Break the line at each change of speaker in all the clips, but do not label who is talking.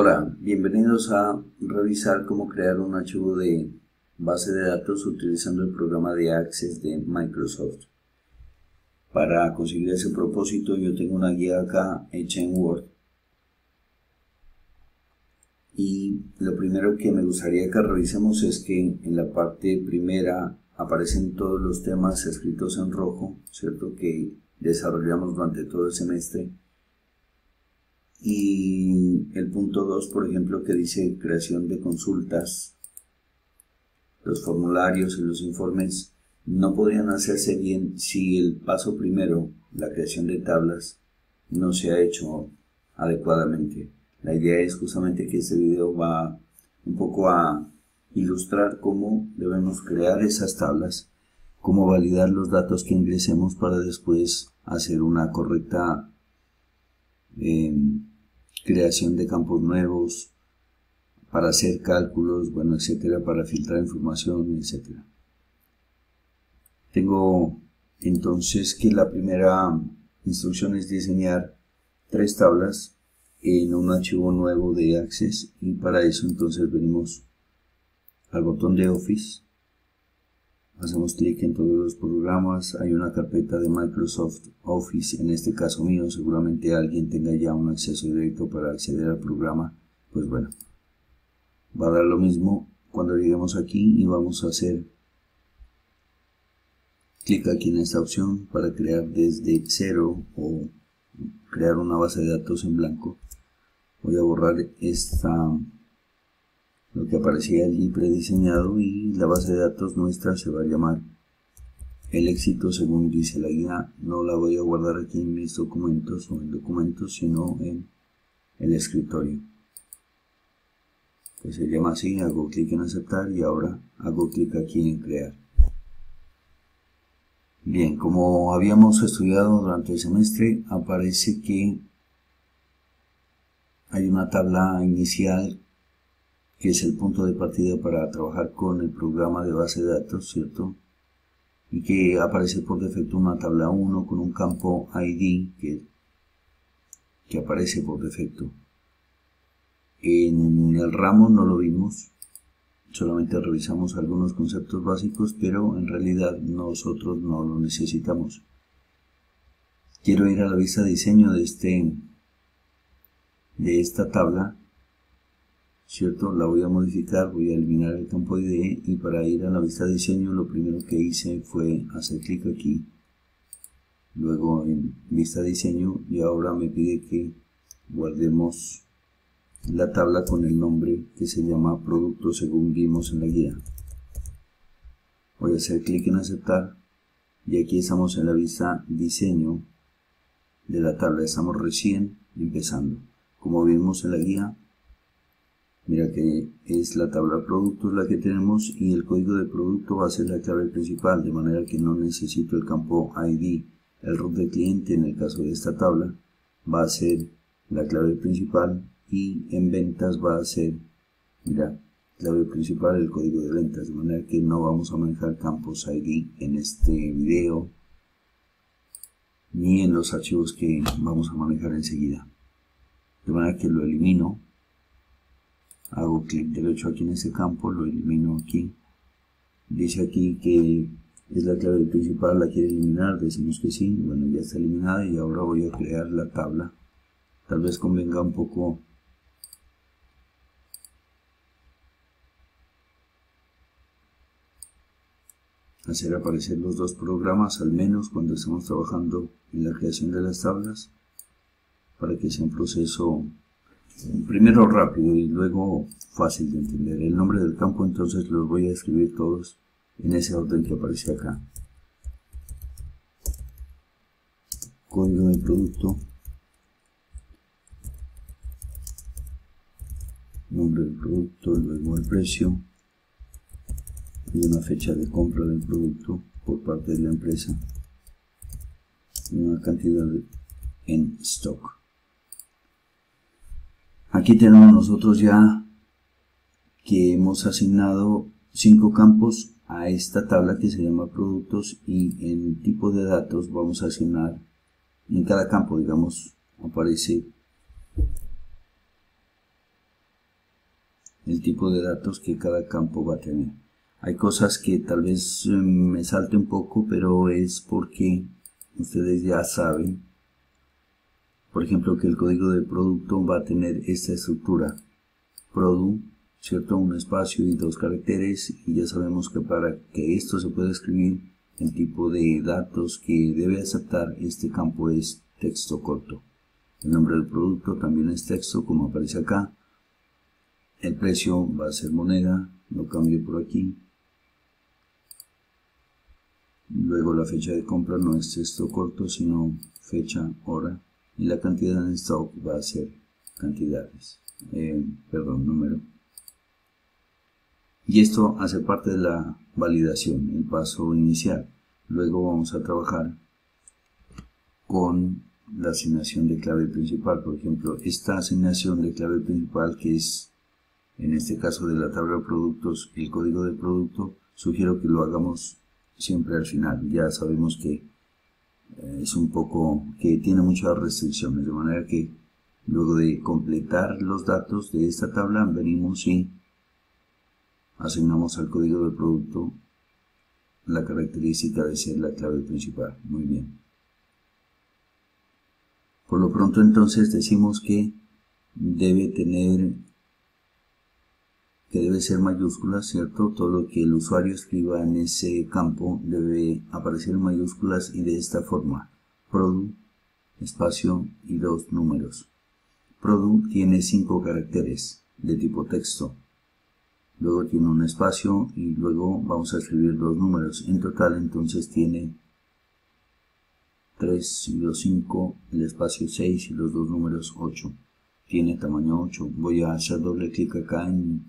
Hola, bienvenidos a revisar cómo crear un archivo de base de datos utilizando el programa de Access de Microsoft. Para conseguir ese propósito yo tengo una guía acá hecha en Word. Y lo primero que me gustaría que revisemos es que en la parte primera aparecen todos los temas escritos en rojo, ¿cierto? Que desarrollamos durante todo el semestre. Y el punto 2, por ejemplo, que dice creación de consultas, los formularios y los informes no podrían hacerse bien si el paso primero, la creación de tablas, no se ha hecho adecuadamente. La idea es justamente que este video va un poco a ilustrar cómo debemos crear esas tablas, cómo validar los datos que ingresemos para después hacer una correcta creación de campos nuevos, para hacer cálculos, bueno, etcétera, para filtrar información, etcétera. Tengo entonces que la primera instrucción es diseñar 3 tablas en un archivo nuevo de Access, y para eso entonces venimos al botón de Office, hacemos clic en todos los programas, hay una carpeta de Microsoft Office, en este caso mío, seguramente alguien tenga ya un acceso directo para acceder al programa, pues bueno, va a dar lo mismo cuando lleguemos aquí y vamos a hacer clic aquí en esta opción para crear desde cero o crear una base de datos en blanco. Voy a borrar lo que aparecía allí prediseñado, y la base de datos nuestra se va a llamar El Éxito según dice la guía. No la voy a guardar aquí en mis documentos o en documentos, sino en el escritorio. Pues se llama así, hago clic en aceptar y ahora hago clic aquí en crear. Bien, como habíamos estudiado durante el semestre, aparece que hay una tabla inicial que es el punto de partida para trabajar con el programa de base de datos, ¿cierto? Y que aparece por defecto una tabla 1 con un campo ID que aparece por defecto. En el ramo no lo vimos, solamente revisamos algunos conceptos básicos, pero en realidad nosotros no lo necesitamos. Quiero ir a la vista de diseño de esta tabla, ¿cierto? La voy a modificar, voy a eliminar el campo ID, y para ir a la vista de diseño lo primero que hice fue hacer clic aquí, luego en vista de diseño, y ahora me pide que guardemos la tabla con el nombre que se llama producto según vimos en la guía. Voy a hacer clic en aceptar y aquí estamos en la vista diseño de la tabla, estamos recién empezando. Como vimos en la guía, mira que es la tabla productos la que tenemos, y el código de producto va a ser la clave principal, de manera que no necesito el campo ID. El root de cliente en el caso de esta tabla va a ser la clave principal, y en ventas va a ser, mira, clave principal el código de ventas, de manera que no vamos a manejar campos ID en este video ni en los archivos que vamos a manejar enseguida. De manera que lo elimino, hago clic derecho aquí en este campo, lo elimino aquí. Dice aquí que es la clave principal, la quiere eliminar, decimos que sí, bueno, ya está eliminada, y ahora voy a crear la tabla. Tal vez convenga un poco hacer aparecer los dos programas, al menos cuando estamos trabajando en la creación de las tablas, para que sea un proceso primero rápido y luego fácil de entender. El nombre del campo entonces los voy a escribir todos en ese orden que aparece acá. Código del producto, nombre del producto, luego el precio y una fecha de compra del producto por parte de la empresa y una cantidad en stock. Aquí tenemos nosotros ya que hemos asignado 5 campos a esta tabla que se llama productos, y en tipo de datos vamos a asignar en cada campo, digamos, aparece el tipo de datos que cada campo va a tener. Hay cosas que tal vez me salte un poco, pero es porque ustedes ya saben, por ejemplo, que el código de producto va a tener esta estructura, produ, ¿cierto? Un espacio y 2 caracteres, y ya sabemos que para que esto se pueda escribir, el tipo de datos que debe aceptar este campo es texto corto. El nombre del producto también es texto, como aparece acá. El precio va a ser moneda, lo cambio por aquí. Luego la fecha de compra no es texto corto, sino fecha, hora. Y la cantidad en stock va a ser cantidades, número. Y esto hace parte de la validación, el paso inicial. Luego vamos a trabajar con la asignación de clave principal. Por ejemplo, esta asignación de clave principal, que es en este caso de la tabla de productos, el código de producto, sugiero que lo hagamos siempre al final. Ya sabemos que es un poco, que tiene muchas restricciones, de manera que luego de completar los datos de esta tabla, venimos y asignamos al código de producto la característica de ser la clave principal. Muy bien. Por lo pronto entonces decimos que debe ser mayúsculas, ¿cierto? Todo lo que el usuario escriba en ese campo debe aparecer en mayúsculas y de esta forma: produ, espacio y 2 números. Produ tiene 5 caracteres de tipo texto. Luego tiene un espacio y luego vamos a escribir 2 números. En total entonces tiene 3 y 2, 5, el espacio 6 y los 2 números 8. Tiene tamaño 8. Voy a hacer doble clic acá en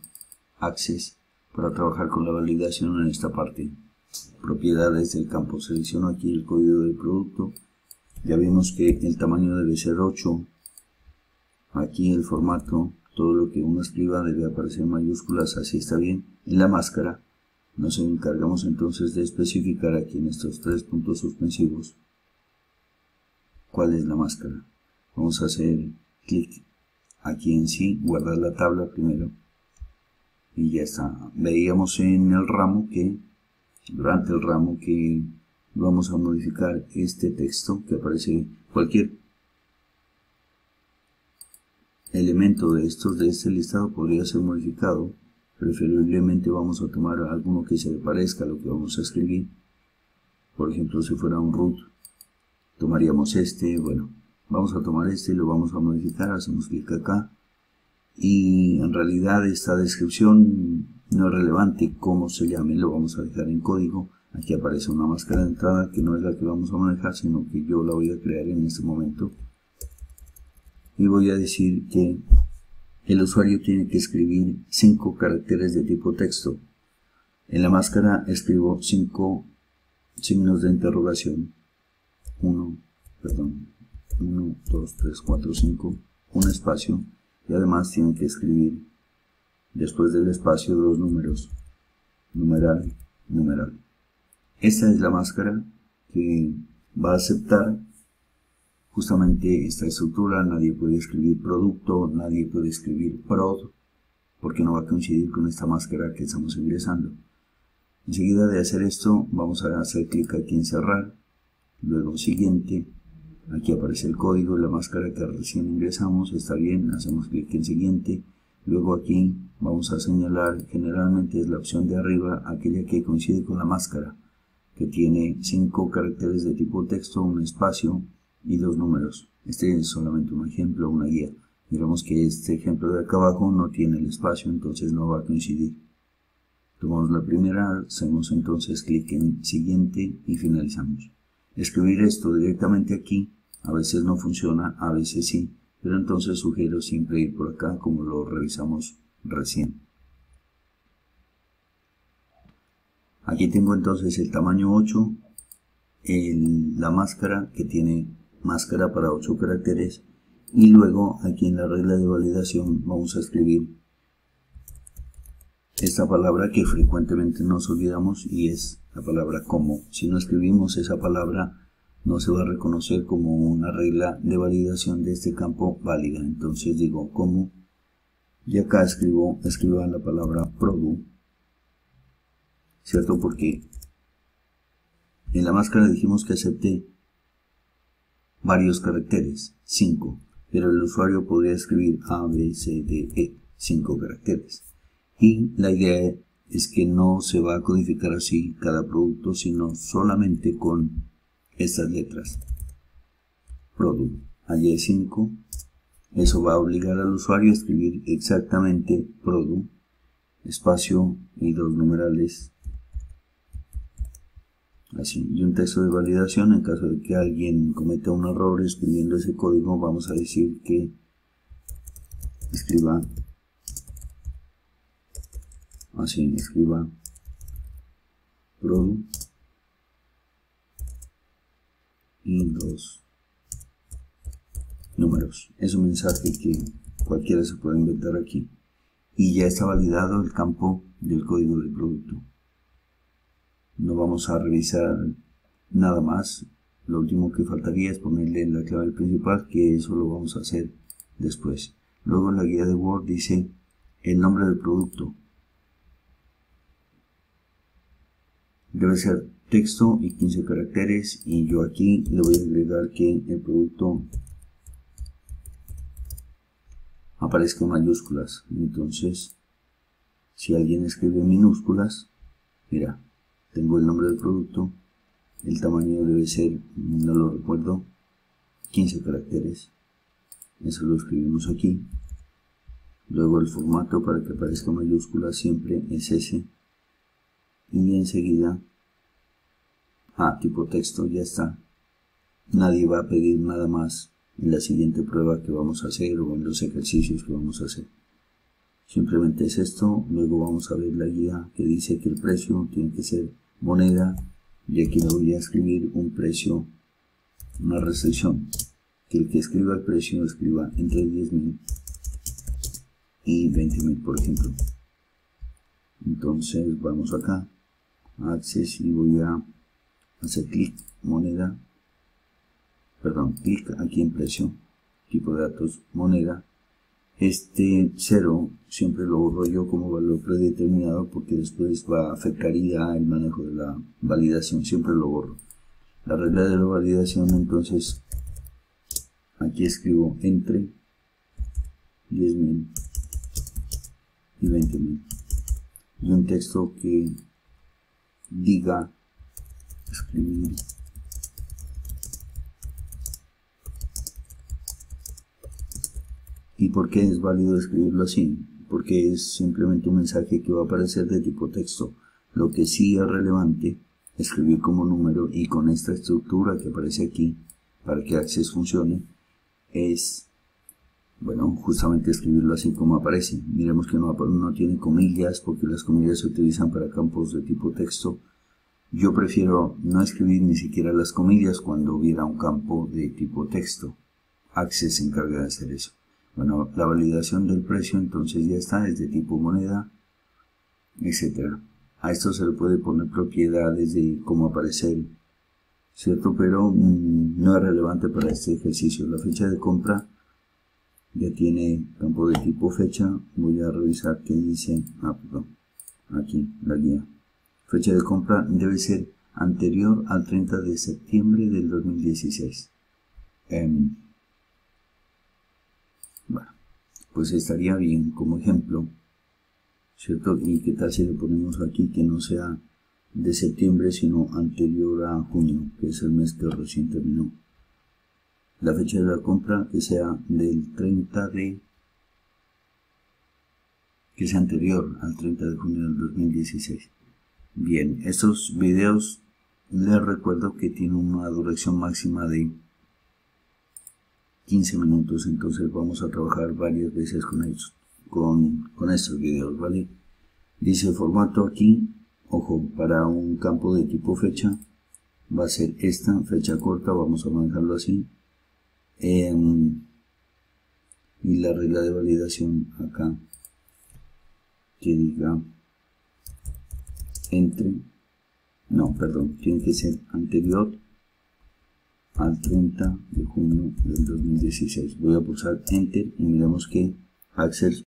Access para trabajar con la validación en esta parte. Propiedades del campo. Selecciono aquí el código del producto. Ya vimos que el tamaño debe ser 8. Aquí el formato, todo lo que uno escriba debe aparecer en mayúsculas, así está bien. En la máscara nos encargamos entonces de especificar aquí en estos 3 puntos suspensivos cuál es la máscara. Vamos a hacer clic aquí en sí, guardar la tabla primero y ya está. Veíamos en el ramo que, durante el ramo, que vamos a modificar este texto que aparece. Cualquier elemento de este listado podría ser modificado. Preferiblemente vamos a tomar alguno que se le parezca a lo que vamos a escribir. Por ejemplo, si fuera un root, tomaríamos este. Bueno, vamos a tomar este y lo vamos a modificar. Hacemos clic acá. Y en realidad esta descripción no es relevante cómo se llame, lo vamos a dejar en código. Aquí aparece una máscara de entrada que no es la que vamos a manejar, sino que yo la voy a crear en este momento. Y voy a decir que el usuario tiene que escribir 5 caracteres de tipo texto. En la máscara escribo 5 signos de interrogación. 1, 2, 3, 4, 5, un espacio, y además tiene que escribir después del espacio 2 números, numeral, numeral. Esta es la máscara que va a aceptar justamente esta estructura. Nadie puede escribir producto, nadie puede escribir prod, porque no va a coincidir con esta máscara que estamos ingresando. Enseguida de hacer esto, vamos a hacer clic aquí en cerrar, luego siguiente. Aquí aparece el código de la máscara que recién ingresamos, está bien, hacemos clic en siguiente. Luego aquí vamos a señalar, generalmente es la opción de arriba, aquella que coincide con la máscara, que tiene 5 caracteres de tipo texto, un espacio y 2 números. Este es solamente un ejemplo, una guía. Miramos que este ejemplo de acá abajo no tiene el espacio, entonces no va a coincidir. Tomamos la primera, hacemos entonces clic en siguiente y finalizamos. Escribir esto directamente aquí a veces no funciona, a veces sí, pero entonces sugiero siempre ir por acá como lo revisamos recién. Aquí tengo entonces el tamaño 8, la máscara que tiene máscara para 8 caracteres, y luego aquí en la regla de validación vamos a escribir esta palabra que frecuentemente nos olvidamos, y es la palabra como. Si no escribimos esa palabra no se va a reconocer como una regla de validación de este campo válida. Entonces digo como Y acá escriba la palabra product, ¿cierto? Porque en la máscara dijimos que acepte varios caracteres, 5, pero el usuario podría escribir A, B, C, D, E, 5 caracteres. Y la idea es que no se va a codificar así cada producto, sino solamente con estas letras. Product, allí hay 5. Eso va a obligar al usuario a escribir exactamente product, espacio y 2 numerales, así. Y un texto de validación en caso de que alguien cometa un error escribiendo ese código. Vamos a decir que escriba así, escriba product y 2 números. Es un mensaje que cualquiera se puede inventar aquí y ya está validado el campo del código del producto. No vamos a revisar nada más. Lo último que faltaría es ponerle la clave principal, que eso lo vamos a hacer después. Luego en la guía de Word dice el nombre del producto. Debe ser texto y 15 caracteres, y yo aquí le voy a agregar que el producto aparezca en mayúsculas. Entonces, si alguien escribe en minúsculas, mira, tengo el nombre del producto, el tamaño debe ser, no lo recuerdo, 15 caracteres. Eso lo escribimos aquí. Luego el formato para que aparezca en mayúsculas siempre es ese. Y enseguida, tipo texto, ya está. Nadie va a pedir nada más en la siguiente prueba que vamos a hacer o en los ejercicios que vamos a hacer. Simplemente es esto. Luego vamos a ver la guía que dice que el precio tiene que ser moneda, y aquí le voy a escribir un precio, una restricción, que el que escriba el precio escriba entre 10.000 y 20.000, por ejemplo. Entonces vamos acá a Access y voy a hacer clic moneda, clic aquí en precio, tipo de datos moneda. Este 0 siempre lo borro yo como valor predeterminado porque después va a afectar ya el manejo de la validación, siempre lo borro. La regla de la validación, entonces aquí escribo entre 10.000 y 20.000 y un texto que diga escribir ¿Y por qué es válido escribirlo así? Porque es simplemente un mensaje que va a aparecer de tipo texto. Lo que sí es relevante escribir como número y con esta estructura que aparece aquí para que Access funcione es, bueno, justamente escribirlo así como aparece. Miremos que no tiene comillas porque las comillas se utilizan para campos de tipo texto. Yo prefiero no escribir ni siquiera las comillas cuando hubiera un campo de tipo texto. Access se encarga de hacer eso. Bueno, la validación del precio entonces ya está, es de tipo moneda, etc. A esto se le puede poner propiedades de cómo aparecer, ¿cierto? Pero no es relevante para este ejercicio. La fecha de compra ya tiene campo de tipo fecha. Voy a revisar qué dice, aquí la guía. Fecha de compra debe ser anterior al 30 de septiembre del 2016. Bueno, pues estaría bien como ejemplo, ¿cierto? ¿Y qué tal si le ponemos aquí que no sea de septiembre, sino anterior a junio, que es el mes que recién terminó? La fecha de la compra que sea del 30 de... que sea anterior al 30 de junio del 2016. Bien, estos videos les recuerdo que tienen una duración máxima de 15 minutos, entonces vamos a trabajar varias veces con ellos, con estos videos, ¿vale? Dice formato aquí, ojo, para un campo de tipo fecha va a ser esta fecha corta, vamos a manejarlo así, y la regla de validación acá que diga tiene que ser anterior al 30 de junio del 2016. Voy a pulsar Enter y miremos que Access